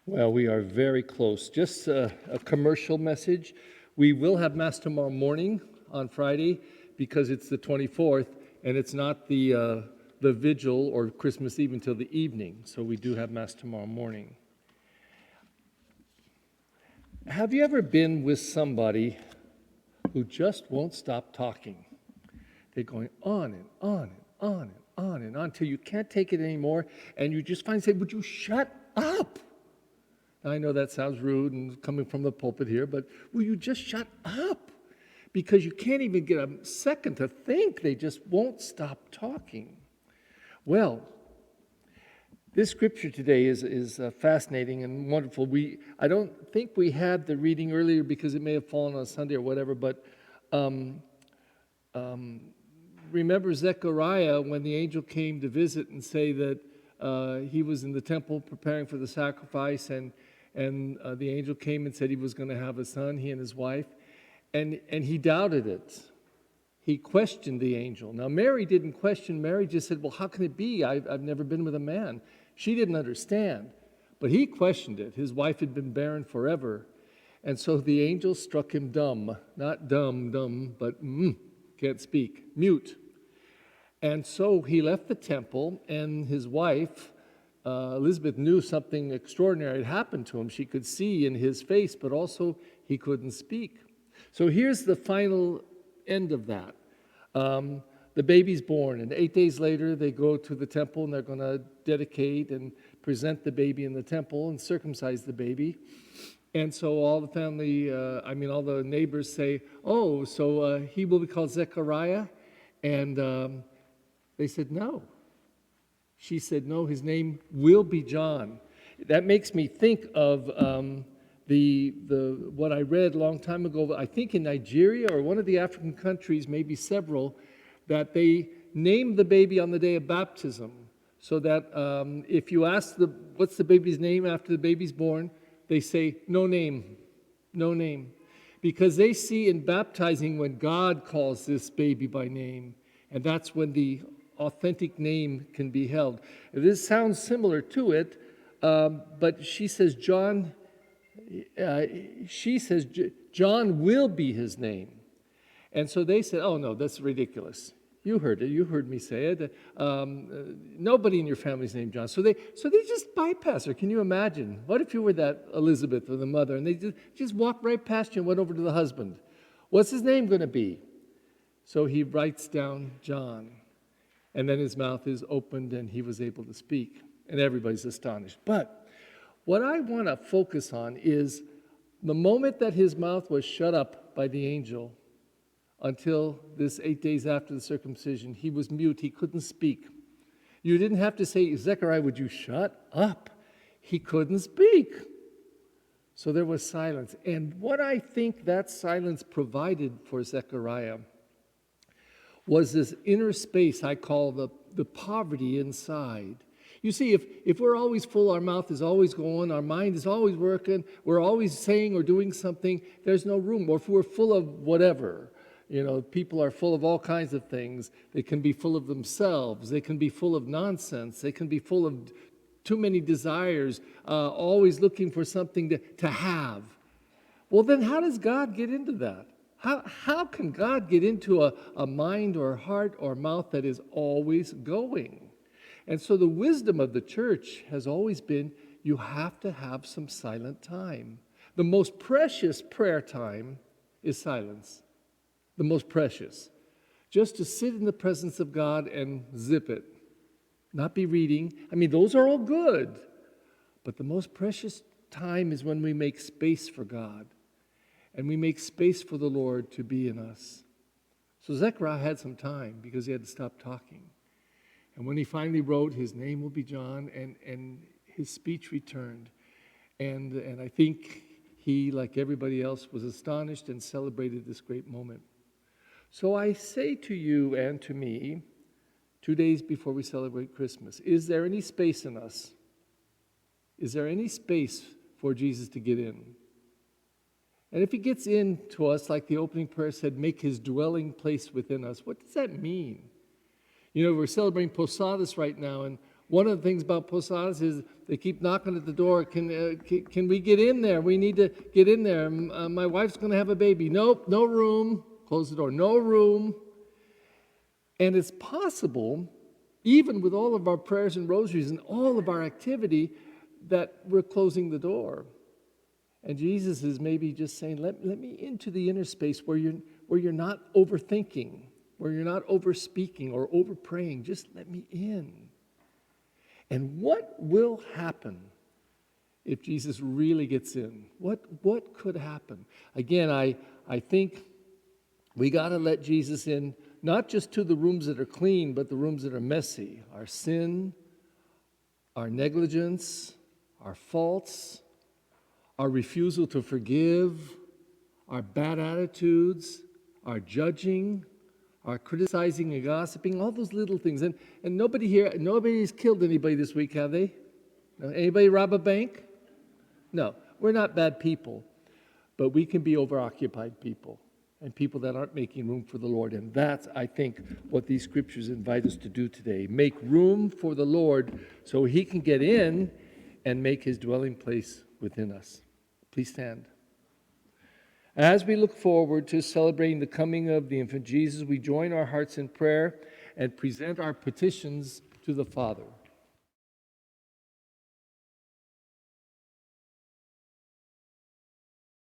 Well, we are very close. Just a commercial message. We will have Mass tomorrow morning on Friday because it's the 24th, and it's not the vigil or Christmas Eve until the evening. So we do have Mass tomorrow morning. Have you ever been with somebody who just won't stop talking? They're going on and on and on and on and on until you can't take it anymore, and you just finally say, "Would you shut up?" I know that sounds rude and coming from the pulpit here, but will you just shut up? Because you can't even get a second to think. They just won't stop talking. Well, this scripture today is fascinating and wonderful. I don't think we had the reading earlier because it may have fallen on Sunday or whatever, but remember Zechariah when the angel came to visit and say that he was in the temple preparing for the sacrifice, and the angel came and said he was going to have a son, he and his wife, and he doubted it. He questioned the angel. Now, Mary didn't question. Mary just said, "Well, how can it be? I've never been with a man." She didn't understand, but he questioned it. His wife had been barren forever, and so the angel struck him dumb. Not dumb, but can't speak, mute. And so he left the temple, and his wife, Elizabeth, knew something extraordinary had happened to him. She could see in his face, but also he couldn't speak. So here's the final end of that. The baby's born, and 8 days later they go to the temple, and they're going to dedicate and present the baby in the temple and circumcise the baby. And so all the family, all the neighbors say, "Oh, so he will be called Zechariah?" And they said, "No." She said, "No, his name will be John." That makes me think of what I read a long time ago. I think in Nigeria or one of the African countries, maybe several, that they named the baby on the day of baptism. So that if you ask what's the baby's name after the baby's born, they say, "No name, no name." Because they see in baptizing when God calls this baby by name, and that's when the authentic name can be held. This sounds similar to it, but she says John will be his name. And so they said, "Oh no, that's ridiculous. You heard it. You heard me say it. Nobody in your family's named John." So they just bypass her. Can you imagine? What if you were that Elizabeth or the mother, and they just walked right past you and went over to the husband? "What's his name going to be?" So he writes down John. And then his mouth is opened and he was able to speak. And everybody's astonished. But what I want to focus on is the moment that his mouth was shut up by the angel until this 8 days after the circumcision, he was mute. He couldn't speak. You didn't have to say, "Zechariah, would you shut up?" He couldn't speak. So there was silence. And what I think that silence provided for Zechariah was this inner space I call the poverty inside. You see, if we're always full, our mouth is always going, our mind is always working, we're always saying or doing something, there's no room. Or if we're full of whatever, people are full of all kinds of things. They can be full of themselves. They can be full of nonsense. They can be full of too many desires, always looking for something to have. Well, then how does God get into that? How can God get into a mind or heart or mouth that is always going? And so the wisdom of the church has always been you have to have some silent time. The most precious prayer time is silence. The most precious. Just to sit in the presence of God and zip it. Not be reading. Those are all good. But the most precious time is when we make space for God. And we make space for the Lord to be in us. So Zechariah had some time because he had to stop talking. And when he finally wrote, "His name will be John," and his speech returned. And I think he, like everybody else, was astonished and celebrated this great moment. So I say to you and to me, 2 days before we celebrate Christmas, is there any space in us? Is there any space for Jesus to get in? And if he gets into us, like the opening prayer said, make his dwelling place within us, what does that mean? We're celebrating Posadas right now, and one of the things about posadas is they keep knocking at the door. Can we get in there? We need to get in there. My wife's going to have a baby. Nope, no room. Close the door. No room. And it's possible, even with all of our prayers and rosaries and all of our activity, that we're closing the door. And Jesus is maybe just saying, let me into the inner space where you're not overthinking, where you're not overspeaking or overpraying. Just let me in. And what will happen if Jesus really gets in? What could happen? Again, I think we got to let Jesus in, not just to the rooms that are clean, but the rooms that are messy. Our sin, our negligence, our faults, our refusal to forgive, our bad attitudes, our judging, our criticizing and gossiping, all those little things. And nobody's killed anybody this week, have they? No? Anybody rob a bank? No, we're not bad people, but we can be overoccupied people and people that aren't making room for the Lord. And that's, I think, what these scriptures invite us to do today. Make room for the Lord so he can get in and make his dwelling place within us. Please stand. As we look forward to celebrating the coming of the infant Jesus, we join our hearts in prayer and present our petitions to the Father.